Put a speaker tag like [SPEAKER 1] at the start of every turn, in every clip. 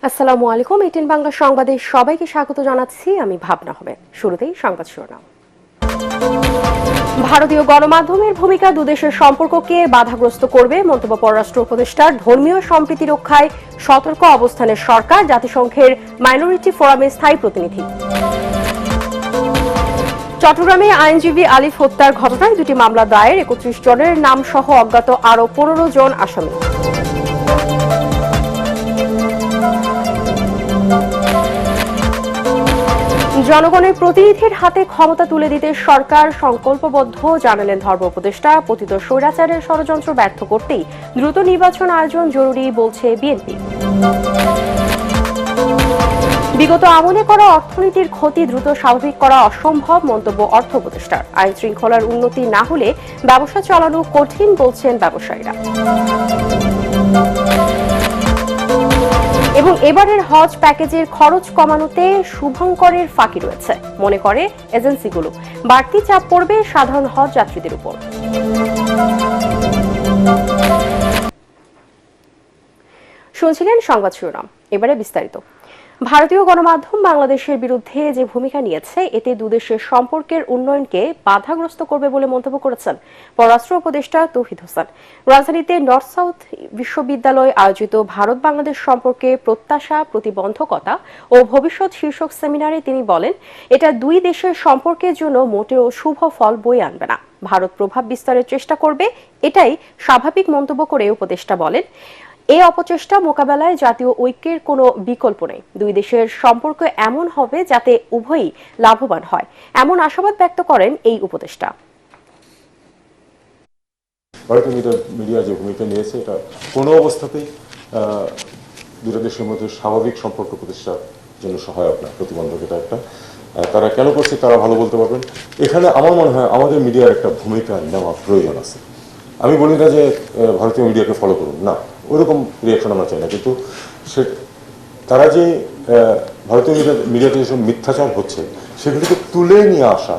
[SPEAKER 1] আসসালামু আলাইকুম। 18 বাংলা সংবাদে সবাইকে স্বাগত জানাচ্ছি। আমি ভাবনা হবে। শুরুতেই সংবাদ শিরোনাম। ভারতীয় গণমাধ্যমের ভূমিকা দুদেশের সম্পর্ককে বাধাগ্রস্ত করবে মন্তব্য পররাষ্ট্র উপদেষ্টার। ধর্মীয় সম্প্রীতি রক্ষায় সতর্ক অবস্থানের সরকার। জাতিসংঘের মাইনরিটি ফোরামের স্থায়ী প্রতিনিধি। চট্টগ্রামে আইনজীবী আলিফ হত্যার ঘটনায় দুটি মামলা দায়ের। 31 জনের নাম সহ অজ্ঞাত আরও 15 জন আসামি। জনগণের প্রতিনিধির হাতে ক্ষমতা তুলে দিতে সরকার সংকল্পবদ্ধ, জানালেন ধর্ম উপদেষ্টা। পতিত স্বৈরাচারের ষড়যন্ত্র ব্যর্থ করতেই দ্রুত নির্বাচন আয়োজন জরুরি, বলছে বিএনপি। বিগত আমলে করা অর্থনীতির ক্ষতি দ্রুত স্বাভাবিক করা অসম্ভব, মন্তব্য অর্থ উপদেষ্টার। আইন শৃঙ্খলার উন্নতি না হলে ব্যবসা চালানো কঠিন, বলছেন ব্যবসায়ীরা। এবং এবারের হজ প্যাকেজের খরচ কমানোতে শুভঙ্করের ফাঁকি রয়েছে, মনে করে এজেন্সিগুলো। বাড়তি চাপ পড়বে সাধারণ হজ যাত্রীদের উপর। শুনছিলেন সংবাদ শিরোনাম, এবারে বিস্তারিত। ভারতীয় গণমাধ্যম বাংলাদেশের বিরুদ্ধে যে ভূমিকা নিয়েছে এতে দুদেশের সম্পর্কের উন্নয়নকে বাধাগ্রস্ত করবে বলে মন্তব্য করেছেন পররাষ্ট্র উপদেষ্টা তৌহিদ হোসেন। রাজধানীতে নর্থ সাউথ বিশ্ববিদ্যালয় আয়োজিত ভারত বাংলাদেশ সম্পর্কে প্রত্যাশা, প্রতিবন্ধকতা ও ভবিষ্যৎ শীর্ষক সেমিনারে তিনি বলেন, এটা দুই দেশের সম্পর্কের জন্য মোটেও শুভ ফল বয়ে আনবে না। ভারত প্রভাব বিস্তারের চেষ্টা করবে, এটাই স্বাভাবিক, মন্তব্য করে উপদেষ্টা বলেন, এই অপচেষ্টা মোকাবেলায় জাতীয় ঐক্যের কোনো বিকল্প নেই। দুই দেশের সম্পর্ক এমন হবে যাতে উভয়ই লাভবান হয়, এমন আশাবাদ ব্যক্ত করেন এই উপদেষ্টা।
[SPEAKER 2] ভারতীয় মিডিয়া যে ভূমিকা নিয়েছে এটা কোনো অবস্থাতেই দুটো দেশের মধ্যে স্বাভাবিক সম্পর্ক প্রতিষ্ঠার জন্য সহায়ক না, প্রতিবন্ধক। এটা একটা তারা কেন করছে তারা ভালো বলতে পারবেন। এখানে আমার মনে হয় আমাদের মিডিয়ার একটা ভূমিকা নেওয়া প্রয়োজন আছে। আমি বলি না যে ভারতীয় মিডিয়াকে ফলো করুন, না, ওইরকম রিয়াকশন আমরা চাই না, কিন্তু তারা যে ভারতীয় মিডিয়াতে যেসব মিথ্যাচার হচ্ছে সেগুলিকে তুলে নিয়ে আসা।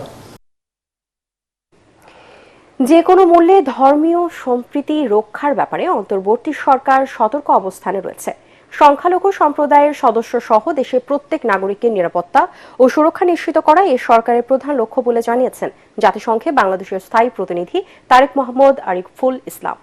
[SPEAKER 1] যে কোনো মূল্যে ধর্মীয় সম্প্রীতি রক্ষার ব্যাপারে অন্তর্বর্তী সরকার সতর্ক অবস্থানে রয়েছে। সংখ্যালঘু সম্প্রদায়ের সদস্য সহ দেশের প্রত্যেক নাগরিকের নিরাপত্তা ও সুরক্ষা নিশ্চিত করা এই সরকারের প্রধান লক্ষ্য বলে জানিয়েছেন জাতিসংঘে বাংলাদেশের স্থায়ী প্রতিনিধি তারেক মোহাম্মদ আরিফুল ইসলাম।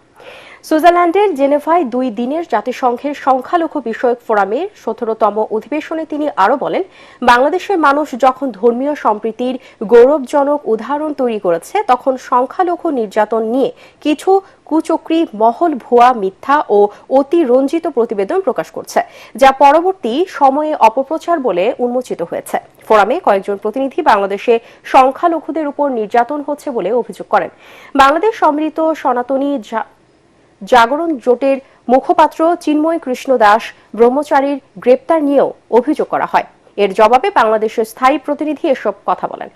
[SPEAKER 1] সুইজারল্যান্ডের জেনেভায় 2 দিনের জাতিসংঘের সংখ্যালঘু বিষয়ক ফোরামের 17তম অধিবেশনে তিনি আরও বলেন, বাংলাদেশের মানুষ যখন ধর্মীয় সম্প্রীতির গৌরবজনক উদাহরণ তৈরি করেছে, তখন সংখ্যালঘু নির্যাতন নিয়ে কিছু কুচক্রী মহল ভুয়া, মিথ্যা ও অতিরঞ্জিত প্রতিবেদন প্রকাশ করছে, যা পরবর্তী সময়ে অপপ্রচার বলে উন্মোচিত হয়েছে। ফোরামে কয়েকজন প্রতিনিধি বাংলাদেশে সংখ্যালঘুদের উপর নির্যাতন হচ্ছে বলে অভিযোগ করেন। বাংলাদেশ সম্মিলিত সনাতনী জাগরণ জোটের মুখপাত্র চিন্ময় কৃষ্ণ দাস ব্রহ্মচারীর গ্রেপ্তার নিয়েও অভিযোগ করা হয়। এর জবাবে বাংলাদেশের স্থায়ী প্রতিনিধি এসব কথা বলেন।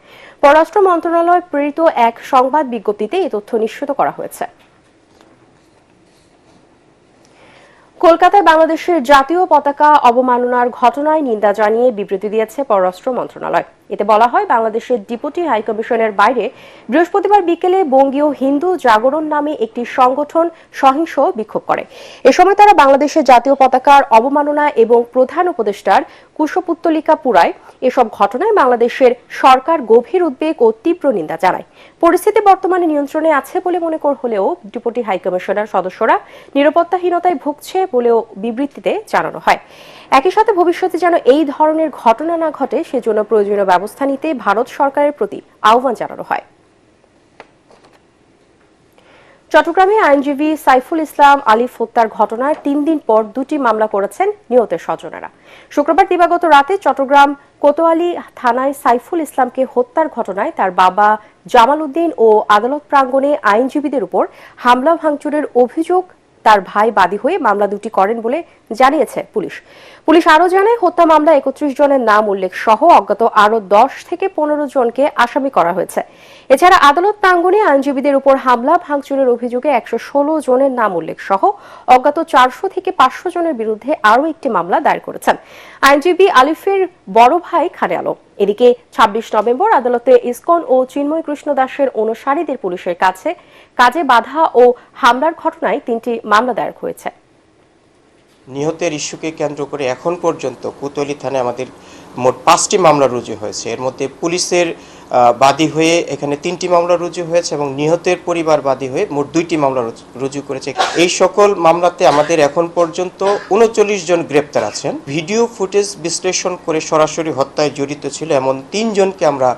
[SPEAKER 1] পররাষ্ট্র মন্ত্রণালয় প্রেরিত এক সংবাদ বিজ্ঞপ্তিতে এই তথ্য নিশ্চিত করা হয়েছে। কলকাতায় বাংলাদেশের জাতীয় পতাকা অবমাননার ঘটনায় নিন্দা জানিয়ে বিবৃতি দিয়েছে পররাষ্ট্র মন্ত্রণালয়। এতে বলা হয়, বাংলাদেশের ডেপুটি হাইকমিশনের বাইরে বৃহস্পতিবার বিকেলে বঙ্গীয় হিন্দু জাগরণ নামে একটি সংগঠন সহিংস বিক্ষোভ করে। এ সময় তারা বাংলাদেশের জাতীয় পতাকার অবমাননা এবং প্রধান উপদেষ্টার কুশপুত্তলিকা পুরায়। এসব ঘটনায় বাংলাদেশের সরকার গভীর উদ্বেগ ও তীব্র নিন্দা জানায়। পরিস্থিতি বর্তমানে নিয়ন্ত্রণে আছে বলে মনে হলেও ডেপুটি হাইকমিশনার সদস্যরা নিরাপত্তাহীনতায় ভুগছে বলেও বিবৃতিতে জানানো হয়। একই সাথে ভবিষ্যতে যেন এই ধরনের ঘটনা না ঘটে সেজন্য প্রয়োজনীয় ব্যবস্থা নিতে ভারত সরকারের প্রতি আহ্বান জানানো হয়। চট্টগ্রামে আইনজীবী সাইফুল ইসলাম আলিফ হত্যার ঘটনায় 3 দিন পর 2টি মামলা করেছেন নিহতের স্বজনেরা। শুক্রবার দিবাগত রাতে চট্টগ্রাম কোতোয়ালি থানায় সাইফুল ইসলামকে হত্যার ঘটনায় তার বাবা জামাল উদ্দিন ও আদালত প্রাঙ্গণে আইনজীবীদের উপর হামলা ভাঙচুরের অভিযোগ তার ভাই বাদী হয়ে মামলা 2টি করেন বলে জানিয়েছে পুলিশ আরও জানায়, হত্যা মামলা 31 জনের নাম উল্লেখ সহ অজ্ঞাত আরও 10 থেকে 15 জনকে আসামি করা হয়েছে। এছাড়া আদালত প্রাঙ্গণে আইনজীবীদের উপর হামলা ভাঙচুরের অভিযোগে 116 জনের নাম উল্লেখ সহ অজ্ঞাত 400 থেকে 500 জনের বিরুদ্ধে আরও একটি মামলা দায়ের করেছেন আইনজীবী আলিফের বড় ভাই খানে আলম। এদিকে 26 নভেম্বর আদালতে ইসকন ও চিন্ময় কৃষ্ণ দাসের অনুসারীদের পুলিশের কাজে বাধা ও হামলার ঘটনায় 3টি মামলা দায়ের হয়েছে।
[SPEAKER 3] নিহতের ইস্যুকে কেন্দ্র করে এখন পর্যন্ত কোতোয়ালি থানায় আমাদের মোট 5টি মামলা রুজু হয়েছে। এর মধ্যে পুলিশের বাদী হয়ে এখানে 3টি মামলা রুজু হয়েছে এবং নিহতের পরিবার বাদী হয়ে মোট 2টি মামলা রুজু করেছে। এই সকল মামলাতে আমাদের এখন পর্যন্ত 39 জন গ্রেপ্তার আছেন। ভিডিও ফুটেজ বিশ্লেষণ করে সরাসরি হত্যায় জড়িত ছিল এমন 3 জনকে আমরা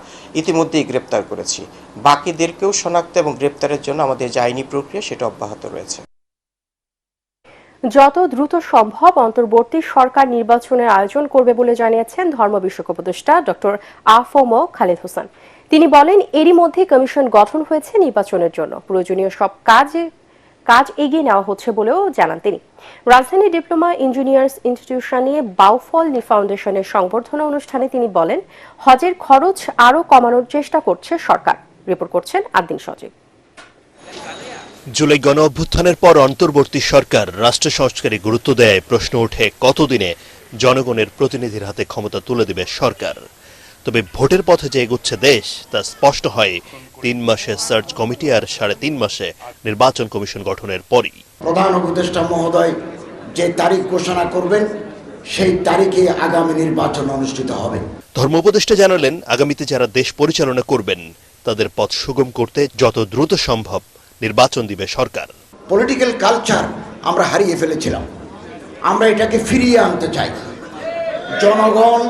[SPEAKER 3] ইতিমধ্যেই গ্রেপ্তার করেছি। বাকিদেরকেও শনাক্ত এবং গ্রেপ্তারের জন্য আমাদের যে আইনি প্রক্রিয়া সেটা অব্যাহত রয়েছে।
[SPEAKER 1] যত দ্রুত সম্ভব অন্তর্বর্তী সরকার নির্বাচনের আয়োজন করবে বলে জানিয়েছেন ধর্ম বিষয়ক উপদেষ্টা ডক্টর আ.ফ.ম. খালেদ হোসেন। তিনি বলেন, এরই মধ্যে কমিশন গঠন হয়েছে নির্বাচনের জন্য প্রয়োজনীয় সব কাজ এগিয়ে নেওয়া হচ্ছে বলেও জানান তিনি। রাজধানী ডিপ্লোমা ইঞ্জিনিয়ার্স ইনস্টিটিউশনে বাউফল ফাউন্ডেশনের সংবর্ধনা অনুষ্ঠানে তিনি বলেন, হজের খরচ আরও কমানোর চেষ্টা করছে সরকার। রিপোর্ট করছেন আদ্দিন সজীব।
[SPEAKER 4] জুলাই গণ অভ্যুত্থানের পর অন্তর্বর্তী সরকার রাষ্ট্র সংস্কারে গুরুত্ব দেয়। প্রশ্ন ওঠে, কতদিনে জনগণের প্রতিনিধির হাতে ক্ষমতা তুলে দেবে সরকার। তবে ভোটের পথে যে এগুচ্ছে দেশ তা স্পষ্ট হয় 3 মাসে সার্চ কমিটি আর 3.5 মাসে নির্বাচন কমিশন গঠনের পরই।
[SPEAKER 5] প্রধান উপদেষ্টা মহোদয় যে তারিখ ঘোষণা করবেন সেই তারিখে আগামী নির্বাচন অনুষ্ঠিত হবে।
[SPEAKER 4] ধর্ম উপদেষ্টা জানালেন, আগামীতে যারা দেশ পরিচালনা করবেন তাদের পথ সুগম করতে যত দ্রুত সম্ভব নির্বাচন দিবে সরকার।
[SPEAKER 5] পলিটিক্যাল কালচার আমরা হারিয়ে ফেলেছিলাম, আমরা এটাকে ফিরিয়ে আনতে চাই। জনগণ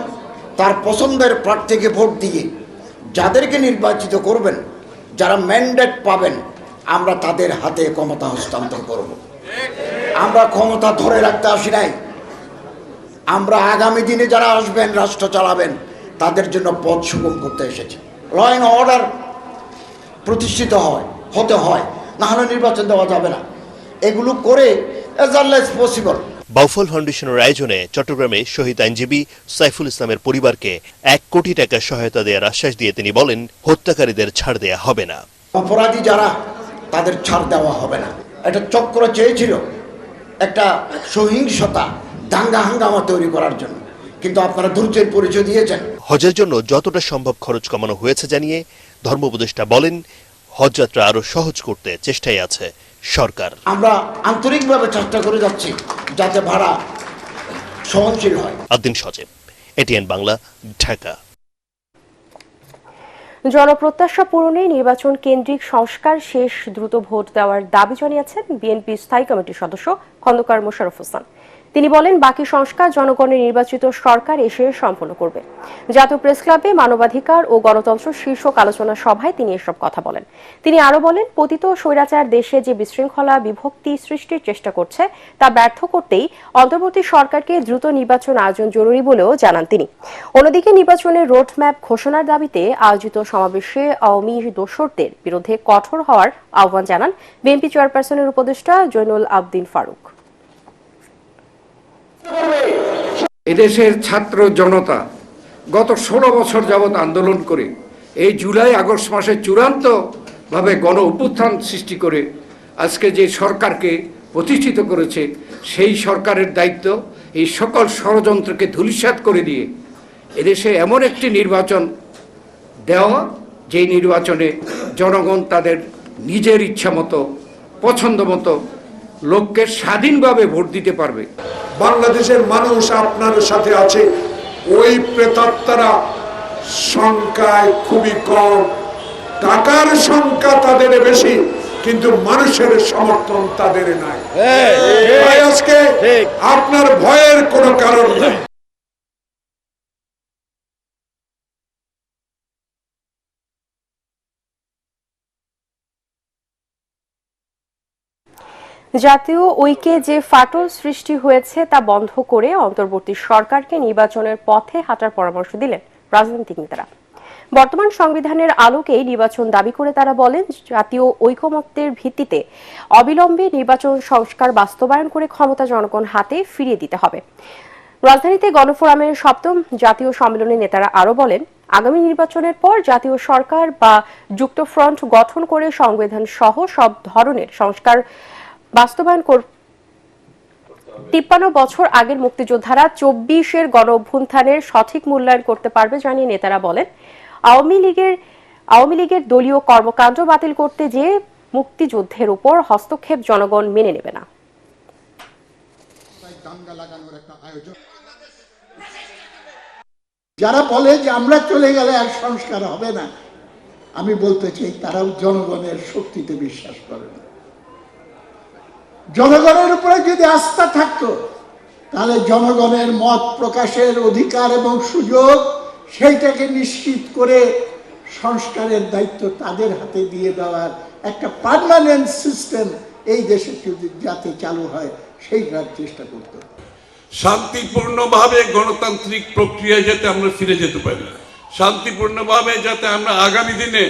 [SPEAKER 5] তার পছন্দের প্রার্থীকে ভোট দিয়ে যাদেরকে নির্বাচিত করবেন, যারা ম্যান্ডেট পাবেন, আমরা তাদের হাতে ক্ষমতা হস্তান্তর করব। আমরা ক্ষমতা ধরে রাখতে আসি নাই, আমরা আগামী দিনে যারা আসবেন রাষ্ট্র চালাবেন তাদের জন্য পথ সুগম করতে এসেছি। ল অ্যান্ড অর্ডার প্রতিষ্ঠিত হতে হয়, না হলে নির্বাচন দেওয়া যাবে না। এগুলো করে as early as possible.
[SPEAKER 4] Bauphal ফাউন্ডেশনের আয়োজনে চট্টগ্রামে শহীদ আইনজীবী সাইফুল ইসলামের পরিবারকে 1 কোটি টাকা সহায়তা দেওয়ার আশ্বাস দিয়ে তিনি বলেন, হত্যাকারীদের ছাড় দেয়া হবে না।
[SPEAKER 5] অপরাধী যারা তাদের ছাড় দেওয়া হবে না। একটা চক্র চেয়েছিল একটা সহিংসতা, দাঙ্গা হাঙ্গামা তৈরি করার জন্য, কিন্তু আপনারা ধৈর্যের পরিচয় দিয়েছেন।
[SPEAKER 4] হজের জন্য যতটা সম্ভব খরচ কমানো হয়েছে জানিয়ে ধর্ম উপদেষ্টা বলেন, হজযাত্রা আরো সহজ করতে চেষ্টায় আছে সরকার।
[SPEAKER 5] আমরা আন্তরিকভাবে চেষ্টা করে যাচ্ছি যাতে ভাড়া সহনশীল হয়।
[SPEAKER 4] আদ্দিন সজীব, এটিএন বাংলা, ঢাকা।
[SPEAKER 1] জনপ্রত্যাশা পূরণে নির্বাচন কেন্দ্রিক সংস্কার শেষ, দ্রুত ভোট দেওয়ার দাবি জানিয়েছেন বিএনপি স্থায়ী কমিটির সদস্য খন্দকার মোশাররফ হোসেন। তিনি বলেন, বাকি সংস্কার জনগণের নির্বাচিত সরকার এসে সম্পন্ন করবে। জাতীয় প্রেস ক্লাবে মানবাধিকার ও গণতন্ত্র শীর্ষক আলোচনা সভায় তিনি এসব কথা বলেন। তিনি আরো বলেন, পতিত স্বৈরাচার দেশে যে বিশৃঙ্খলা বিভক্তি সৃষ্টির চেষ্টা করছে তা ব্যর্থ করতেই অন্তর্বর্তী সরকারকে দ্রুত নির্বাচন আয়োজন জরুরি বলেও জানান তিনি। অন্যদিকে নির্বাচনের রোডম্যাপ ঘোষণার দাবিতে আয়োজিত সমাবেশে আওয়ামী দোসরদের বিরুদ্ধে কঠোর হওয়ার আহ্বান জানান বিএনপি চেয়ারপারসনের উপদেষ্টা জৈনুল আবদিন ফারুক।
[SPEAKER 6] এদেশের ছাত্র জনতা গত 16 বছর যাবৎ আন্দোলন করে এই জুলাই আগস্ট মাসে চূড়ান্তভাবে গণ অভ্যুত্থান সৃষ্টি করে আজকে যে সরকারকে প্রতিষ্ঠিত করেছে, সেই সরকারের দায়িত্ব এই সকল ষড়যন্ত্রকে ধূলিসাৎ করে দিয়ে এদেশে এমন একটি নির্বাচন দেওয়া, যেই নির্বাচনে জনগণ তাদের নিজের ইচ্ছা মতো পছন্দ মতো লোককে স্বাধীনভাবে ভোট দিতে পারবে।
[SPEAKER 7] বাংলাদেশের মানুষ আপনার সাথে আছে। ওই প্রেতাত্মারা সংখ্যায় খুবই কম, টাকার সংখ্যা তাদের বেশি, কিন্তু মানুষের সমর্থন তাদের নাই। আজকে আপনার ভয়ের কোনো কারণ নাই।
[SPEAKER 1] জাতীয় ঐক্যে যে ফাটল সৃষ্টি হয়েছে তা বন্ধ করে অন্তর্বর্তী সরকারকে নির্বাচনের পথে হাঁটার পরামর্শ দিলেন রাজনৈতিক নেতারা। বর্তমান সংবিধানের আলোকেই নির্বাচন দাবি করে তারা বলেন, জাতীয় ঐকমত্যের ভিত্তিতে অবিলম্বে নির্বাচন সংস্কার বাস্তবায়ন করে ক্ষমতা জনগণ হাতে ফিরিয়ে দিতে হবে। রাজধানীতে গণফোরামের 7ম জাতীয় সম্মেলনে নেতারা আরো বলেন, আগামী নির্বাচনের পর জাতীয় সরকার বা যুক্তফ্রন্ট গঠন করে সংবিধান সহ সব ধরনের সংস্কার বাস্তবায়ন 53 বছর আগের মুক্তিযোদ্ধারা 24-এর গণ অভ্যুত্থানের সঠিক মূল্যায়ন করতে পারবে জানিয়ে নেতারা বলেন, আওয়ামী লীগের দলীয় কর্মকাণ্ড বাতিল করতে যে মুক্তিযুদ্ধের উপর হস্তক্ষেপ জনগণ মেনে নেবে না।
[SPEAKER 8] দাঙ্গা লাগানোর একটা আয়োজন। যারা বলে যে আমরা চলে গেলে আর সংস্কার হবে না, আমি বলতে চাই তারাও জনগণের শক্তিতে বিশ্বাস করে না। জনগণের উপরে যদি আস্থা থাকতো তাহলে জনগণের মত প্রকাশের অধিকার এবং সুযোগ সেইটাকে নিশ্চিত করে সংস্কারের দায়িত্ব তাদের হাতে দিয়ে দেওয়ার একটা পার্মানেন্ট সিস্টেম এই দেশে যদি যাতে চালু হয় সেইটার চেষ্টা করত।
[SPEAKER 7] শান্তিপূর্ণভাবে গণতান্ত্রিক প্রক্রিয়ায় যাতে আমরা ফিরে যেতে পারি, শান্তিপূর্ণভাবে যাতে আমরা আগামী দিনে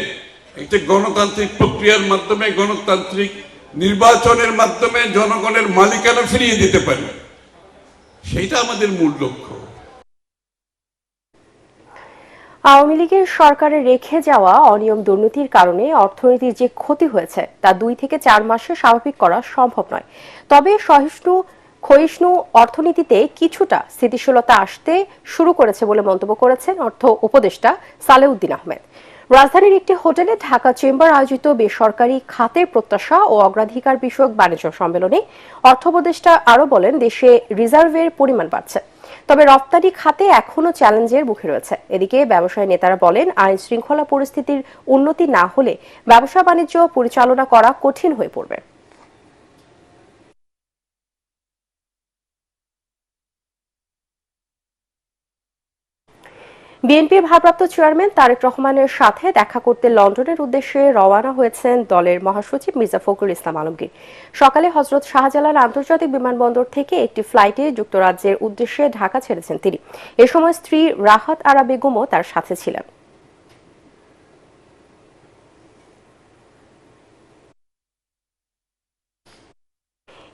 [SPEAKER 7] একটি গণতান্ত্রিক প্রক্রিয়ার মাধ্যমে, গণতান্ত্রিক নির্বাচনের মাধ্যমে জনগণের মালিকানা ফিরিয়ে দিতে পারি, সেইটা আমাদের মূল লক্ষ্য।
[SPEAKER 1] আওয়ামী লীগের সরকারে রেখে যাওয়া অনিয়ম দুর্নীতির কারণে অর্থনীতির যে ক্ষতি হয়েছে তা 2 থেকে 4 মাসে স্বাভাবিক করা সম্ভব নয়। তবে ক্ষয়িষ্ণু অর্থনীতিতে কিছুটা স্থিতিশীলতা আসতে শুরু করেছে বলে মন্তব্য করেছেন অর্থ উপদেষ্টা সালেউদ্দিন আহমেদ। রাজধানীর একটি হোটেলে ঢাকা চেম্বার আয়োজিত বেসরকারি খাতের প্রত্যাশা ও অগ্রাধিকার বিষয়ক বাণিজ্য সম্মেলনে অর্থ উপদেষ্টা আরও বলেন, দেশে রিজার্ভের পরিমাণ বাড়ছে, তবে রপ্তানি খাতে এখনো চ্যালেঞ্জের মুখে রয়েছে। এদিকে ব্যবসায়ী নেতারা বলেন, আইন শৃঙ্খলা পরিস্থিতির উন্নতি না হলে ব্যবসা বাণিজ্য পরিচালনা করা কঠিন হয়ে পড়বে। বিএনপির ভারপ্রাপ্ত চেয়ারম্যান তারেক রহমানের সাথে দেখা করতে লন্ডনের উদ্দেশ্যে রওনা হয়েছেন দলের মহাসচিব মির্জা ফখরুল ইসলাম আলমগীর। সকালে হযরত শাহজালাল আন্তর্জাতিক বিমানবন্দর থেকে একটি ফ্লাইটে যুক্তরাজ্যের উদ্দেশ্যে ঢাকা ছেড়েছেন তিনি। এ সময় স্ত্রী রাহাত আরা বেগমও তার সাথে ছিলেন।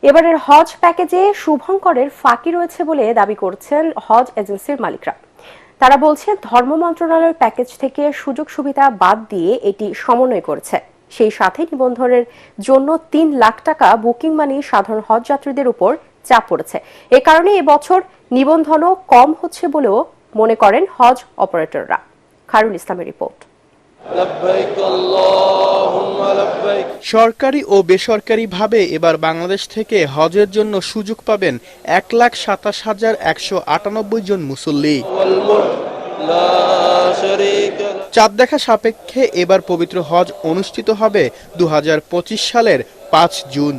[SPEAKER 1] এবারের হজ প্যাকেজে শুভঙ্করের ফাঁকি রয়েছে বলে দাবি করছেন হজ এজেন্সির মালিকরা। তারা বলছেন, ধর্ম মন্ত্রণালয়ের প্যাকেজ থেকে সুযোগ সুবিধা বাদ দিয়ে এটি সমন্বয় করেছে। সেই সাথে নিবন্ধনের জন্য 3 লাখ টাকা বুকিং মানি সাধারণ হজ যাত্রীদের উপর চাপ পড়েছে। এ কারণে এবছর নিবন্ধনও কম হচ্ছে বলেও মনে করেন হজ অপারেটররা। খায়রুল ইসলামের রিপোর্ট।
[SPEAKER 9] সরকারি ও বেসরকারিভাবে এবার বাংলাদেশ থেকে হজের জন্য সুযোগ পাবেন 1,27,198 জন মুসল্লি। চাঁদ দেখা সাপেক্ষে এবার পবিত্র হজ অনুষ্ঠিত হবে 2025 সালের 5 জুন।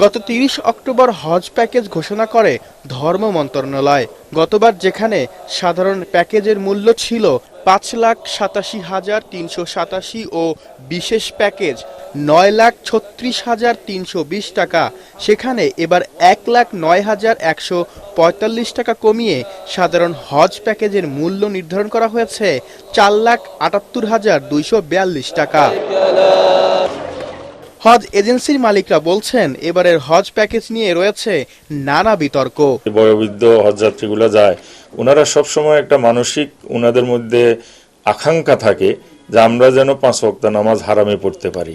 [SPEAKER 9] গত 30 অক্টোবর হজ প্যাকেজ ঘোষণা করে ধর্ম মন্ত্রণালয়। গতবার যেখানে সাধারণ প্যাকেজের মূল্য ছিল 5,87,387 ও বিশেষ প্যাকেজ 9,36,320 টাকা, সেখানে এবার 1,09,145 টাকা কমিয়ে সাধারণ হজ প্যাকেজের মূল্য নির্ধারণ করা হয়েছে 4,78,242 টাকা। হজ এজেন্সির মালিকরা বলছেন, এবারের হজ প্যাকেজ নিয়ে রয়েছে নানা বিতর্ক।
[SPEAKER 10] বয়োবৃদ্ধ হজযাত্রীগুলো যায়, ওনারা সবসময় একটা মানসিক ওনাদের মধ্যে আকাঙ্ক্ষা থাকে যে আমরা যেন 5 ওয়াক্ত নামাজ হারামে পড়তে পারি।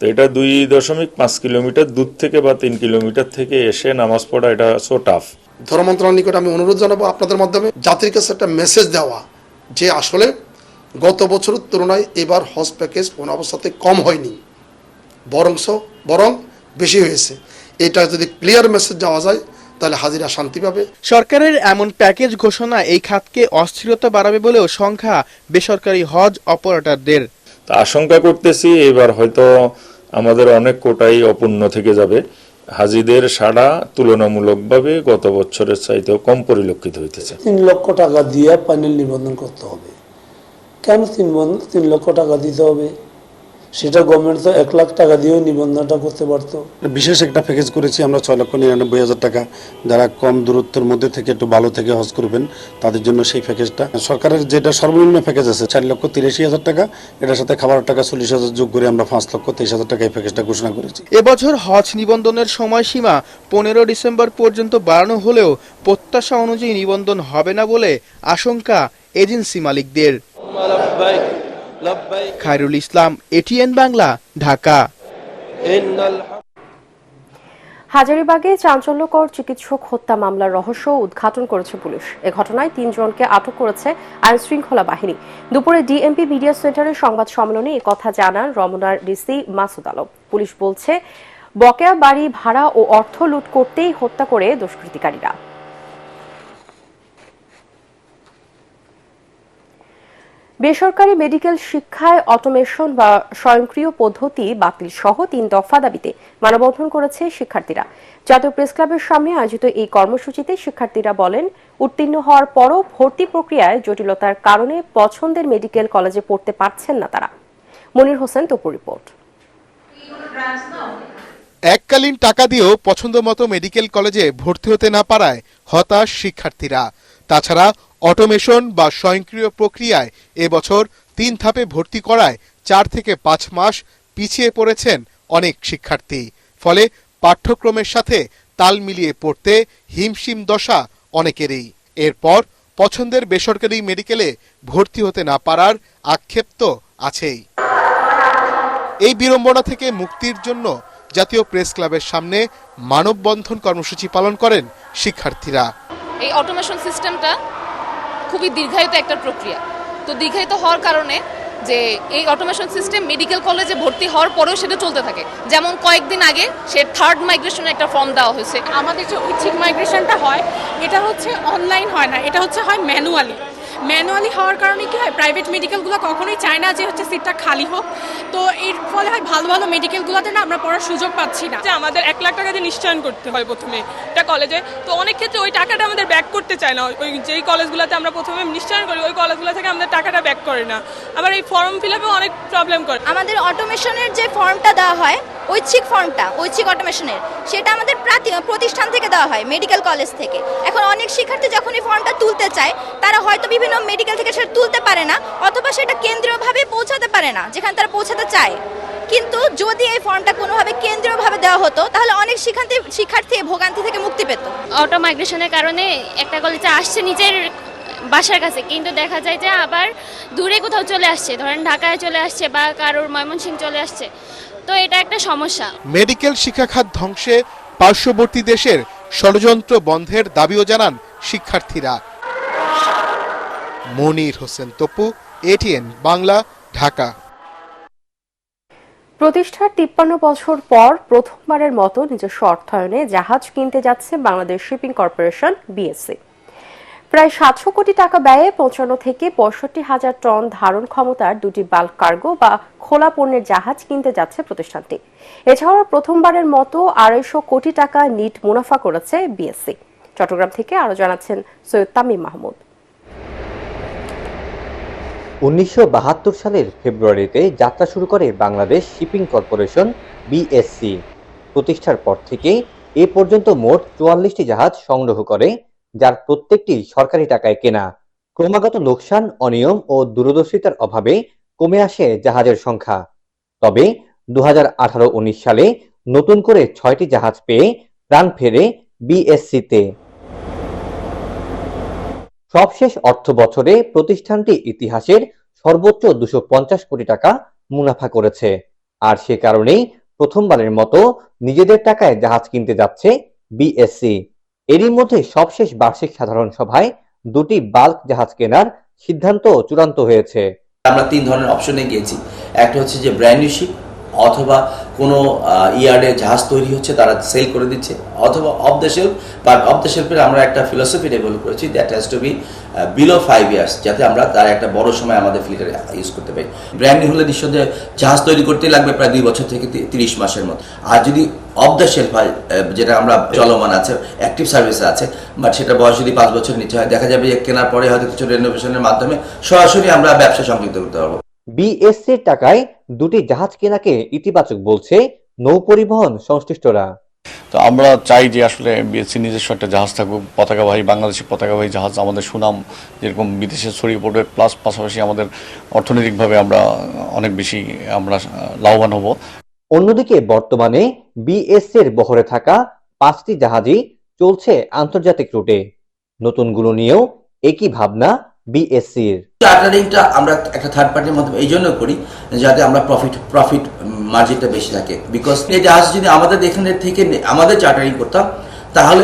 [SPEAKER 10] তো এটা 2.5 কিলোমিটার দূর থেকে বা 3 কিলোমিটার থেকে এসে নামাজ পড়া, এটা সো টাফ।
[SPEAKER 11] ধর্ম মন্ত্রণালয়ের নিকট আমি অনুরোধ জানাবো আপনাদের মাধ্যমে জাতির কাছে একটা মেসেজ দেওয়া যে আসলে গত বছরের তুলনায় এবার হজ প্যাকেজ কোনো অবস্থাতে কম হয়নি, বরং বেশি হয়েছে। এটা যদি ক্লিয়ার মেসেজ দেওয়া যায় তাহলে হাজিরা শান্তি পাবে।
[SPEAKER 9] সরকারের এমন প্যাকেজ ঘোষণা এই খাতকে অস্থিরতা বাড়াবে বলেও সংখ্যা বেসরকারি হজ অপারেটরদের।
[SPEAKER 10] আশঙ্কা করতেছি এবার হয়তো আমাদের অনেক কোটাই অপূর্ণ থেকে যাবে। হাজিদের সাড়া তুলনামূলকভাবে গত বছরের চাইতেও কম পরিলক্ষিত হইতেছে।
[SPEAKER 12] 3 লক্ষ টাকা দিয়ে প্যানেল নিবন্ধন করতে হবে। কেন 3 লক্ষ টাকা দিতে হবে? সেটা গভর্নমেন্ট তো 1 লাখ টাকা দিয়েও নিবন্ধনটা করতে পারতো।
[SPEAKER 13] বিশেষ একটা প্যাকেজ করেছি আমরা 6,99,000 টাকা। যারা কম দূরত্বের মধ্যে থেকে একটু ভালো থেকে হজ করবেন তাদের জন্য সেই প্যাকেজটা। সরকারের যেটা সর্বনিম্ন প্যাকেজ আছে 4,83,000 টাকা, এটার সাথে খাবার টাকা 40,000 যোগ করে আমরা 5,23,000 টাকা এই প্যাকেজটা ঘোষণা করেছি।
[SPEAKER 9] এবছর হজ নিবন্ধনের সময়সীমা 15 ডিসেম্বর পর্যন্ত বাড়ানো হলেও প্রত্যাশা অনুযায়ী নিবন্ধন হবে না বলে আশঙ্কা এজেন্সি মালিকদের। খায়রুল ইসলাম, এটিএন বাংলা, ঢাকা।
[SPEAKER 1] হাজারীবাগে চাঞ্চল্যকর চিকিৎসক হত্যা মামলার রহস্য উদ্ঘাটন করেছে পুলিশ। এ ঘটনায় 3 জনকে আটক করেছে আইন শৃঙ্খলা বাহিনী। দুপুরে ডিএমপি মিডিয়া সেন্টারের সংবাদ সম্মেলনে একথা জানান রমনার ডিসি মাসুদ আলম। পুলিশ বলছে, বকেয়া বাড়ি ভাড়া ও অর্থ লুট করতেই হত্যা করে দুষ্কৃতিকারীরা। বেসরকারি মেডিকেল শিক্ষায় অটোমেশন বা স্বয়ংক্রিয় পদ্ধতি বাতিল সহ 3 দফা দাবিতে মানববন্ধন করেছে শিক্ষার্থীরা। জাতীয় প্রেস ক্লাবের সামনে আয়োজিত এই কর্মসূচিতে শিক্ষার্থীরা বলেন, উত্তীর্ণ হওয়ার পরও ভর্তি প্রক্রিয়ায় জটিলতার কারণে পছন্দের মেডিকেল কলেজে পড়তে পারছেন না তারা। মনির হোসেন তপুর রিপোর্ট।
[SPEAKER 9] এককালীন টাকা দিয়েও পছন্দমতো মেডিকেল কলেজে ভর্তি হতে না পারায় হতাশ শিক্ষার্থীরা। তাছাড়া অটোমেশন বা স্বয়ংক্রিয় প্রক্রিয়ায় এবছর 3 ধাপে ভর্তি করায় 4 থেকে 5 মাস পিছিয়ে পড়েছেন অনেক শিক্ষার্থী। ফলে পাঠ্যক্রমের সাথে তাল মিলিয়ে পড়তে হিমশিম দশা অনেকেরই। এরপর পছন্দের বেসরকারি মেডিকেলে ভর্তি হতে না পারার আক্ষেপ তো আছেই। এই বিড়ম্বনা থেকে মুক্তির জন্য জাতীয় প্রেস ক্লাবের সামনে মানববন্ধন কর্মসূচি পালন করেন শিক্ষার্থীরা।
[SPEAKER 14] এই অটোমেশন সিস্টেমটা খুবই দীর্ঘায়িত একটা প্রক্রিয়া। তো দীর্ঘায়িত হওয়ার কারণে যে এই অটোমেশন সিস্টেম মেডিকেল কলেজে ভর্তি হওয়ার পরেও সেটা চলতে থাকে। যেমন কয়েকদিন আগে সে 3rd মাইগ্রেশনের একটা ফর্ম দেওয়া হয়েছে।
[SPEAKER 15] আমাদের যে ঐচ্ছিক মাইগ্রেশনটা হয় এটা হচ্ছে অনলাইন হয় না, এটা হচ্ছে হয় ম্যানুয়ালি হওয়ার কারণে কি হয়, প্রাইভেট মেডিকেলগুলো কখনোই চায় না যে হচ্ছে সিটটা খালি হোক। তো এর ফলে হয় ভালো ভালো মেডিকেলগুলোতে না আমরা পড়ার সুযোগ পাচ্ছি না।
[SPEAKER 16] যে আমাদের 1 লাখ টাকা দিয়ে নিশ্চয়ন করতে হয় প্রথমে একটা কলেজে। তো অনেক ক্ষেত্রে ওই টাকাটা আমাদের ব্যাক করতে চায় না। ওই যেই কলেজগুলোতে আমরা প্রথমে নিশ্চয়ন করি ওই কলেজগুলো থেকে আমাদের টাকাটা ব্যাক করে না। আবার এই ফর্ম ফিল আপে অনেক প্রবলেম করে।
[SPEAKER 17] আমাদের অটোমেশনের যে ফর্মটা দেওয়া হয়, ঐচ্ছিক ফর্মটা, ঐচ্ছিক অটোমেশনের, সেটা আমাদের প্রতিষ্ঠান থেকে দেওয়া হয়, মেডিকেল কলেজ থেকে। এখন অনেক শিক্ষার্থী যখন এই ফর্মটা তুলতে চায় তারা হয়তো বিভিন্ন মেডিকেল থেকে সেটা তুলতে পারে না, অথবা সেটা কেন্দ্রীয়ভাবে পৌঁছাতে পারে না যেখানে তারা পৌঁছাতে চায়। কিন্তু যদি এই ফর্মটা কোনোভাবে কেন্দ্রীয়ভাবে দেওয়া হতো তাহলে অনেক শিক্ষার্থী ভোগান্তি থেকে মুক্তি পেত।
[SPEAKER 14] অটো মাইগ্রেশনের কারণে একটা কলেজে আসছে নিজের বাসার কাছে, কিন্তু দেখা যায় যে আবার দূরে কোথাও চলে আসছে, ধরেন ঢাকায় চলে আসছে বা কারোর ময়মনসিংহ চলে আসছে। তো এটা একটা সমস্যা।
[SPEAKER 9] মেডিকেল শিক্ষা খাত ধ্বংসে পার্শ্ববর্তী দেশের ষড়যন্ত্র বন্ধের দাবিও জানান শিক্ষার্থীরা। মনির হোসেন তপু, এটিএন বাংলা, ঢাকা।
[SPEAKER 1] প্রতিষ্ঠার 53 বছর পর প্রথমবারের মতো নিজস্ব অর্থায়নে জাহাজ কিনতে যাচ্ছে বাংলাদেশ শিপিং কর্পোরেশন বিএসসি। প্রায় 700 কোটি টাকা ব্যয়ে 55 থেকে 65,000 টন ধারণ ক্ষমতার 2টি বাল্ক কার্গো বা খোলা পণ্যের জাহাজ কিনতে যাচ্ছে প্রতিষ্ঠানটি। এছাড়াও প্রথমবারের মতো 250 কোটি টাকা নিট মুনাফা করেছে বিএসসি। চট্টগ্রাম থেকে আরো জানাচ্ছেন সৈয়দ তামিম মাহমুদ।
[SPEAKER 18] 1972 সালের ফেব্রুয়ারিতে যাত্রা শুরু করে বাংলাদেশ শিপিং কর্পোরেশন বিএসসি। প্রতিষ্ঠার পর থেকে এ পর্যন্ত মোট 44টি জাহাজ সংগ্রহ করে, যার প্রত্যেকটি সরকারি টাকায় কেনা। ক্রমাগত লোকসান, অনিয়ম ও দূরদর্শিতার অভাবে কমে আসে জাহাজের সংখ্যা। তবে 2018-19 সালে নতুন করে 6টি জাহাজ পেয়ে প্রাণ ফেরে বিএসসিতে। সবশেষ অর্থ বছরে প্রতিষ্ঠানটি ইতিহাসের সর্বোচ্চ 250 কোটি টাকা মুনাফা করেছে। আর সে কারণেই প্রথমবারের মতো নিজেদের টাকায় জাহাজ কিনতে যাচ্ছে বিএসসি। এরই মধ্যে সবশেষ বার্ষিক সাধারণ সভায় 2টি বাল্ক জাহাজ কেনার সিদ্ধান্ত চূড়ান্ত হয়েছে।
[SPEAKER 19] আমরা 3 ধরনের অপশনে গিয়েছি। একটা হচ্ছে যে ব্র্যান্ড নিউ শিপ, অথবা কোনো ইয়ার্ডে জাহাজ তৈরি হচ্ছে তারা সেল করে দিচ্ছে, অথবা off the shelf. But off the শেলফের আমরা একটা ফিলসফি ডেভেলপ করেছি, that has to be below 5 years, যাতে আমরা তার একটা বড় সময় আমাদের ফ্লিটে ইউজ করতে পারি। ব্র্যান্ড নিউ হলে নিঃসন্দেহে জাহাজ তৈরি করতে লাগবে প্রায় 2 বছর থেকে 30 মাসের মতো। আর যদি অফ দ্য শেলফ হয়, যেটা আমরা চলমান আছে, অ্যাক্টিভ সার্ভিসে আছে, বাট সেটা বয়স যদি 5 বছর নিচে হয়, দেখা যাবে যে কেনার পরে হয়তো কিছু রেনোভেশনের মাধ্যমে সরাসরি আমরা ব্যবসা সংযুক্ত করতে পারবো।
[SPEAKER 18] বিএসসির টাকায় 2টি জাহাজ কেনাকে ইতিবাচক বলছে নৌ পরিবহন সংশ্লিষ্টরা।
[SPEAKER 20] তো আমরা চাই যে আসলে বিএসসি নিজস্ব একটা জাহাজ থাকুক, পতাকাবাহী, বাংলাদেশের পতাকাবাহী জাহাজ। আমাদের সুনাম যেরকম বিদেশে ছড়িয়ে পড়বে, প্লাস পাশাপাশি আমাদের অর্থনৈতিকভাবে আমরা অনেক বেশি লাভবান হব।
[SPEAKER 18] অন্যদিকে বর্তমানে বিএসসির বহরে থাকা 5টি জাহাজই চলছে আন্তর্জাতিক রুটে। নতুনগুলো নিয়েও একই ভাবনা বিএসসির।
[SPEAKER 19] চার্টারিংটা আমরা একটা থার্ড পার্টির মাধ্যমে এই জন্য করি যাতে আমরা প্রফিট মার্জিনটা বেশি থাকে। বিকজ এই জাহাজ যদি আমাদের এখানে থেকে আমাদের চার্টারিং করতাম, তাহলে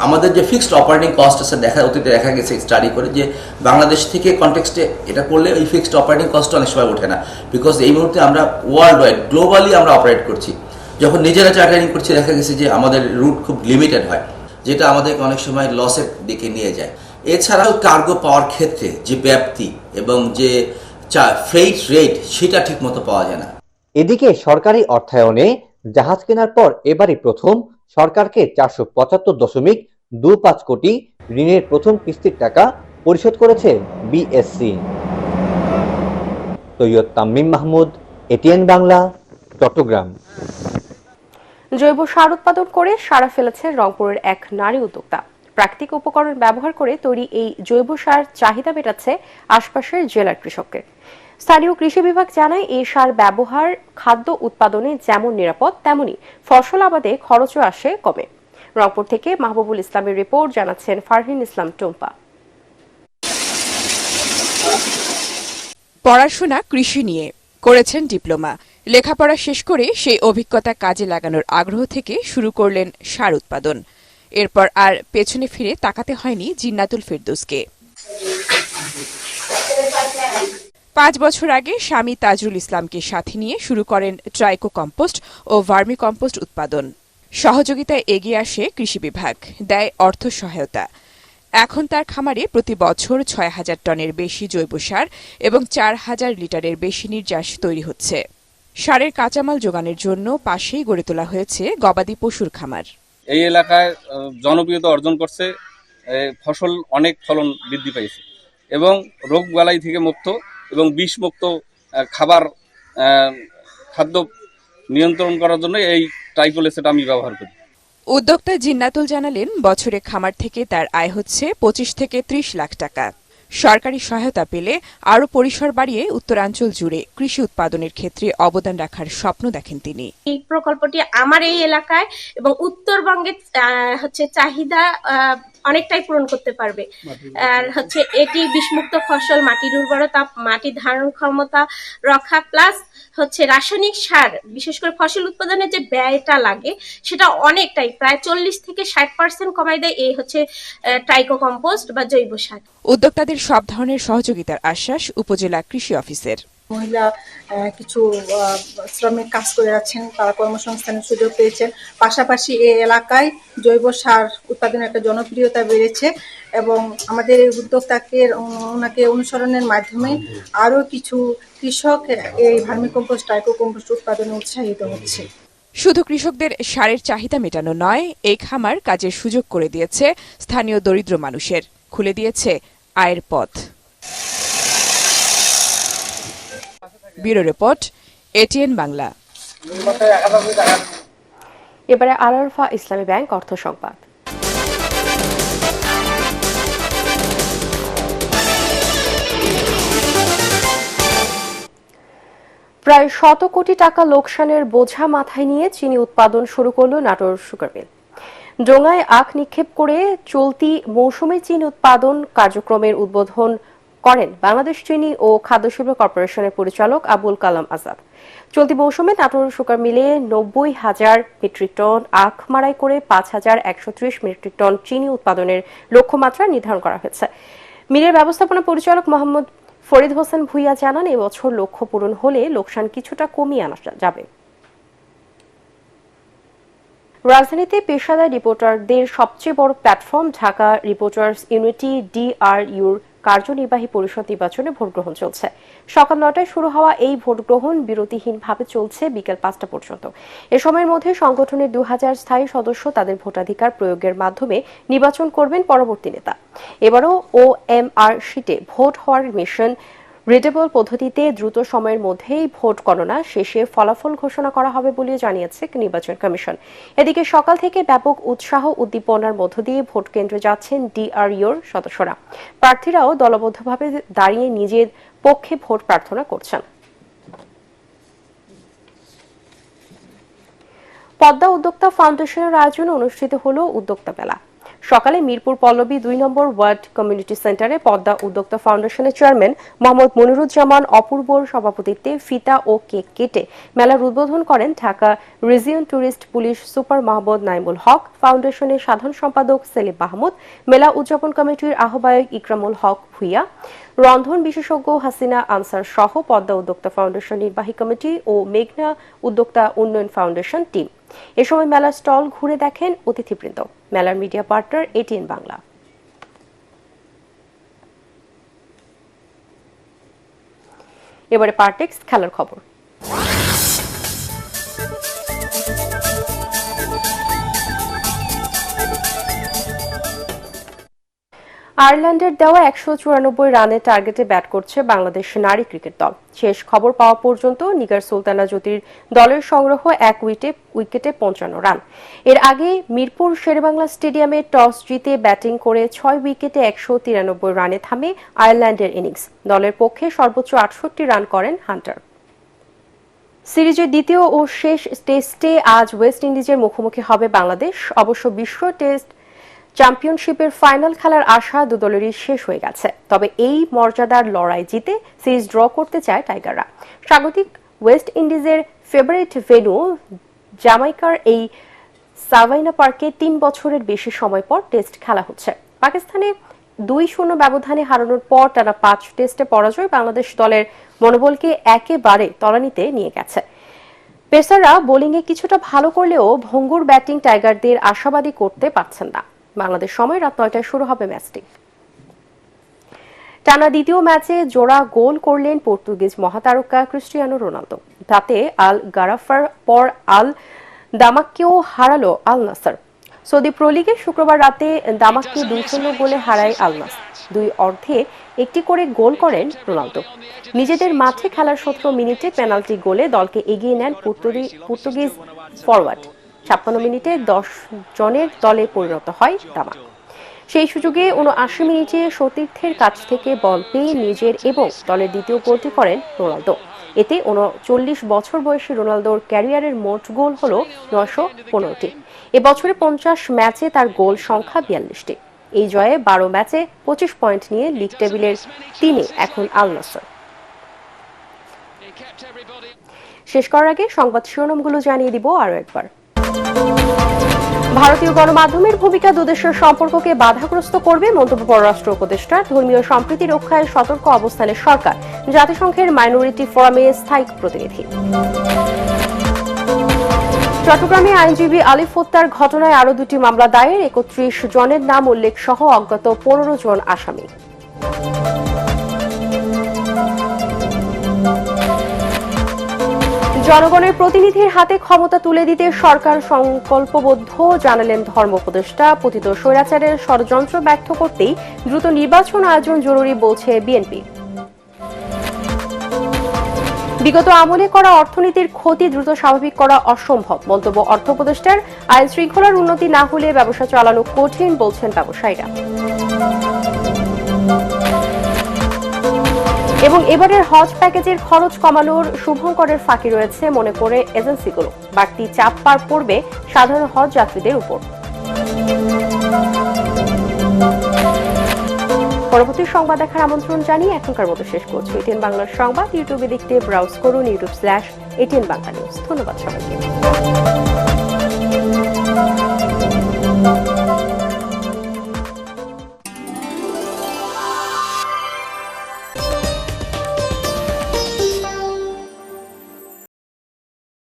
[SPEAKER 19] আমাদের যে ফিক্সড অপারেটিং কস্ট আছে, অতীতে দেখা গেছে স্টাডি করে যে বাংলাদেশ থেকে কনটেক্সটে এটা করলে ওই ফিক্সড অপারেটিং কস্ট অনেক সময় ওঠে না। বিকজ এই মুহূর্তে আমরা ওয়ার্ল্ড ওয়াইড গ্লোবালি আমরা অপারেট করছি। যখন নিজেরা চার্টারিং করছি দেখা গেছে যে আমাদের রুট খুব লিমিটেড হয়, যেটা আমাদেরকে অনেক সময় লসের দিকে নিয়ে যায়। এছাড়াও কার্গো পাওয়ার ক্ষেত্রে যে ব্যাপ্তি এবং যে ফ্রেইট রেট সেটা ঠিক মতো পাওয়া যায় না।
[SPEAKER 18] এদিকে সরকারি অর্থায়নে জাহাজ কেনার পর এবারই প্রথম সরকারকে 475.25 কোটি ঋণের প্রথম কিস্তির টাকা পরিশোধ করেছে বিএসসি। সৈয়দ তামিম মাহমুদ, এটিএন বাংলা, চট্টগ্রাম।
[SPEAKER 1] জৈব সার উৎপাদন করে সাড়া ফেলেছে রংপুরের এক নারী উদ্যোক্তা। প্রাকৃতিক উপকরণ ব্যবহার করে তৈরি এই জৈব সার চাহিদা মেটাচ্ছে আশপাশের জেলার কৃষককে। স্থানীয় কৃষি বিভাগ জানায় এই সার ব্যবহার খাদ্য উৎপাদনে যেমন নিরাপদ, তেমনি ফসল আবাদে খরচও আসে কমে। রংপুর থেকে মাহবুবুল ইসলামের রিপোর্ট, জানাচ্ছেন ফারহিন ইসলাম টুম্পা।
[SPEAKER 21] পড়াশোনা কৃষি নিয়ে, করেছেন ডিপ্লোমা। লেখাপড়া শেষ করে সেই অভিজ্ঞতা কাজে লাগানোর আগ্রহ থেকে শুরু করলেন সার উৎপাদন। এরপর আর পেছনে ফিরে তাকাতে হয়নি জিন্নাতুল ফেরদৌসকে। 5 বছর আগে স্বামী তাজরুল ইসলামকে সাথে নিয়ে শুরু করেন ট্রাইকো কম্পোস্ট ও ভার্মি কম্পোস্ট উৎপাদন। সহযোগিতায় এগিয়ে আসে কৃষি বিভাগ, দেয় অর্থ সহায়তা। এখন তার খামারে প্রতি বছর 6,000 টনের বেশি জৈব সার এবং 4,000 লিটারের বেশি নির্যাস তৈরি হচ্ছে। সারের কাঁচামাল যোগানের জন্য পাশেই গড়ে তোলা হয়েছে গবাদি পশুর খামার।
[SPEAKER 22] এই এলাকায় জনপ্রিয়তা অর্জন করছে, ফসল অনেক ফলন বৃদ্ধি পেয়েছে এবং রোগ বালাই থেকে মুক্ত এবং বিষমুক্ত খাদ্য নিয়ন্ত্রণ করার জন্য এই ট্রাইকোলেসেট আমি ব্যবহার করি।
[SPEAKER 21] উদ্যোক্তা জিন্নাতুল জানালেন, বছরে খামার থেকে তার আয় হচ্ছে 25 থেকে 30 লাখ টাকা। সরকারি সহায়তা পেলে আরও পরিসর বাড়িয়ে উত্তরাঞ্চল জুড়ে কৃষি উৎপাদনের ক্ষেত্রে অবদান রাখার স্বপ্ন দেখেন তিনি।
[SPEAKER 23] এই প্রকল্পটি আমার এই এলাকায় এবং উত্তরবঙ্গের চাহিদা অনেকটাই পূরণ করতে পারবে। আর এটি বিষমুক্ত ফসল, মাটির উর্বরতা, মাটির ধারণ ক্ষমতা রক্ষা, প্লাস রাসায়নিক সার, বিশেষ করে ফসল উৎপাদনে যে ব্যয়টা লাগে সেটা অনেকটাই, প্রায় 40 থেকে 60% কমাই দেয় এই ট্রাইকো কম্পোস্ট বা জৈব সার।
[SPEAKER 21] উদ্যোক্তাদের সব ধরনের সহযোগিতার আশ্বাস উপজেলা কৃষি অফিসের।
[SPEAKER 24] মহিলা কিছু শ্রমিক কাজ করে যাচ্ছেন, তারা কর্মসংস্থানের সুযোগ পেয়েছেন। পাশাপাশি এই এলাকায় জৈব সার উৎপাদনের একটা জনপ্রিয়তা বেড়েছে এবং আমাদের এই উদ্যোক্তাকে ওনাকে অনুসরণের মাধ্যমে আরও কিছু কৃষক এই ভার্মি কম্পোস্ট, ট্রাইকো কম্পোস্ট উৎপাদনে উৎসাহিত হচ্ছে।
[SPEAKER 21] শুধু কৃষকদের সারের চাহিদা মেটানো নয়, এই খামার কাজের সুযোগ করে দিয়েছে স্থানীয় দরিদ্র মানুষের, খুলে দিয়েছে আয়ের পথ। Bureau report, ATN Bangla.
[SPEAKER 1] এবারে আল আরফা ইসলামী ব্যাংক অর্থ সংবাদ। প্রায় 100 কোটি টাকা লোকসানের বোঝা মাথায় নিয়ে চিনি উৎপাদন শুরু করল নাটোর সুগার মিল। ডোঙায় আখ নিক্ষেপ করে চলতি মৌসুমে চিনি উৎপাদন কার্যক্রমের উদ্বোধন করেন বাংলাদেশ চিনি ও খাদ্য শিল্প কর্পোরেশনের পরিচালক আবুল কালাম আজাদ। চলতি মৌসুমে নাটোর সুগার মিলে 90,000 মেট্রিক টন আখ মাড়াই করে 5,130 মেট্রিক টন চিনি উৎপাদনের লক্ষ্যমাত্রা নির্ধারণ করা হয়েছে। মিলের ব্যবস্থাপনা পরিচালক মোহাম্মদ ফরিদ হোসেন ভুইয়া জানান, এবছর লক্ষ্য পূরণ হলে লোকসান কিছুটা কমিয়ে আনা যাবে। রাজধানীতে পেশাদার রিপোর্টারদের সবচেয়ে বড় প্ল্যাটফর্ম ঢাকা রিপোর্টার্স ইউনিটি DRUর কার্যনির্বাহী পরিষদ নির্বাচনে ভোট গ্রহণ চলছে। সকাল 9টায় শুরু হওয়া এই ভোট গ্রহণ বিরতিহীনভাবে চলছে বিকেল 5টা পর্যন্ত। এ সময়ের মধ্যে সংগঠনের 2000 স্থায়ী সদস্য তাদের ভোটাধিকার প্রয়োগের মাধ্যমে নির্বাচন করবেন পরবর্তী নেতা। এবারও OMR শিটে ভোট হওয়ার মিশন রিডেবল পদ্ধতিতে দ্রুত সময়ের মধ্যেই ভোট গণনা শেষে ফলাফল ঘোষণা করা হবে বলে জানিয়েছে নির্বাচন কমিশন। এদিকে সকাল থেকে ব্যাপক উৎসাহ উদ্দীপনার মধ্য দিয়ে ভোট কেন্দ্রে যাচ্ছেন DRUর সদস্যরা। প্রার্থীরাও দলবদ্ধভাবে দাঁড়িয়ে নিজের পক্ষে ভোট প্রার্থনা করছেন। পদ্মা উদ্যোক্তা ফাউন্ডেশনের আয়োজনে অনুষ্ঠিত হলো উদ্যোক্তা মেলা। সকালে মিরপুর পল্লবী ২ নম্বর ওয়ার্ড কমিউনিটি সেন্টারে পদ্মা উদ্যোক্তা ফাউন্ডেশনের চেয়ারম্যান মোহাম্মদ মনিরুজ্জামান অপূর্বর সভাপতিত্বে ফিতা ও কেক কেটে মেলার উদ্বোধন করেন Dhaka region tourist police super Mahmud Naimul Haque, ফাউন্ডেশনের সাধারণ সম্পাদক সেলিম মাহমুদ, মেলা উদযাপন কমিটির আহ্বায়ক ইকরামুল হক ভুইয়া, রন্ধন বিশেষজ্ঞ হাসিনা আনসার সহ পদ্মা উদ্যোক্তা ফাউন্ডেশন নির্বাহী কমিটি ও মেঘনা উদ্যোক্তা উন্নয়ন ফাউন্ডেশন টিম। এ সময় মেলার স্টল ঘুরে দেখেন অতিথিবৃন্দ। মেলার মিডিয়া পার্টনার এটিএন বাংলা। এবারে পার্টেক্স খেলার খবর। আয়ারল্যান্ডের দেওয়া ১৯৪ রানের টার্গেটে ব্যাট করছে বাংলাদেশ নারী ক্রিকেট দল। শেষ খবর পাওয়া পর্যন্ত নিগার সুলতানা জ্যোতির দলের সংগ্রহ ১ উইকেটে ৫৫ রান। এর আগে মিরপুর শেরেবাংলা স্টেডিয়ামে টস জিতে ব্যাটিং করে ৬ উইকেটে ১৯৩ রানে থামে আয়ারল্যান্ডের ইনিংস। দলের পক্ষে সর্বোচ্চ ৬৮ রান করেন হান্টার। সিরিজের দ্বিতীয় ও শেষ টেস্টে আজ ওয়েস্ট ইন্ডিজের মুখোমুখি হবে বাংলাদেশ। অবশ্য বিশ্ব টেস্ট চ্যাম্পিয়নশিপের ফাইনাল খেলার আশা দুদলেরই শেষ হয়ে গেছে। তবে এই মর্যাদার লড়াই জিতে সিরিজ ড্র করতে চায় টাইগাররা। স্বাগতিক ওয়েস্ট ইন্ডিজের ফেভারিট ভেন্যু জামাইকার এই সাভাইনা পার্কে ৩ বছরের বেশি সময় পর টেস্ট খেলা হচ্ছে। পাকিস্তানে ২-০ ব্যবধানে হারানোর পর টানা ৫ টেস্টে পরাজয় বাংলাদেশ দলের মনোবলকে একেবারে তলানিতে নিয়ে গেছে। পেসাররা বোলিংয়ে কিছুটা ভালো করলেও ভঙ্গুর ব্যাটিং টাইগারদের আশাবাদী করতে পারছেন না। বাংলাদেশ সময় রাত ৯টায় শুরু হবে ম্যাচটি। টানা দ্বিতীয় ম্যাচে জোড়া গোল করলেন পর্তুগিজ মহাতারকা ক্রিস্টিয়ানো রোনালদো। তাতে আল গারাফার পর আল দামাককেও হারালো আল নাসর। সৌদি প্রো লিগে শুক্রবার রাতে দামাককে ২-০ গোলে হারায় আল নাসর। ২ অর্ধে একটি করে গোল করেন রোনালদো। নিজেদের মাঠে খেলার ১৭ মিনিটে পেনাল্টি গোলে দলকে এগিয়ে নেন পর্তুগিজ ফরওয়ার্ড। ৫৬ মিনিটে ১০ জনের দলে পরিণত হয় দামাক। সেই সুযোগে ৭৯ মিনিটে সতীর্থের কাছ থেকে বল পেয়ে নিজের এবং দলের দ্বিতীয় গোলটি করেন রোনালদো। এতে ৩৯ বছর বয়সী রোনালদোর ক্যারিয়ারের মোট গোল হল ৯১৫টি। এবছরে ৫০ ম্যাচে তার গোল সংখ্যা ৪২টি। এই জয়ে ১২ ম্যাচে ২৫ পয়েন্ট নিয়ে লিগ টেবিলের ৩-এ এখন আল নাসর। শেষ করার আগে সংবাদ শিরোনামগুলো জানিয়ে দিব আরো একবার। ভারতীয় গণমাধ্যমের ভূমিকা দুদেশের সম্পর্ককে বাধাগ্রস্ত করবে মন্তব্য পররাষ্ট্র উপদেষ্টা। ধর্মীয় সম্প্রীতি রক্ষায় সতর্ক অবস্থানে সরকার। জাতিসংঘের মাইনরিটি ফোরামে স্থায়ী প্রতিনিধি। চট্টগ্রামে আইনজীবী আলিফ হত্যার ঘটনায় আরো ২টি মামলা দায়ের। ৩১ জনের নাম উল্লেখ সহ অজ্ঞাত ১৫ জন আসামি। জনগণের প্রতিনিধির হাতে ক্ষমতা তুলে দিতে সরকার সংকল্পবদ্ধ জানালেন ধর্ম উপদেষ্টা। পতিত স্বৈরাচারের ষড়যন্ত্র ব্যর্থ করতেই দ্রুত নির্বাচন আয়োজন জরুরি বলছে বিএনপি। বিগত আমলে করা অর্থনীতির ক্ষতি দ্রুত স্বাভাবিক করা অসম্ভব মন্তব্য অর্থ উপদেষ্টার। আইন শৃঙ্খলার উন্নতি না হলে ব্যবসা চালানো কঠিন বলছেন ব্যবসায়ীরা। এবং এবারের হজ প্যাকেজের খরচ কমানোর শুভঙ্করের ফাঁকি রয়েছে মনে করে এজেন্সিগুলো। বাড়তি চাপ পার পড়বে সাধারণ হজ যাত্রীদের উপর। পরবর্তী সংবাদ দেখার আমন্ত্রণ জানিয়ে এখনকার মতো শেষ করছি। এটিএন বাংলার সংবাদ ইউটিউবে দেখতে ব্রাউজ করুন youtube/ATN Bangla News। ধন্যবাদ সবাইকে।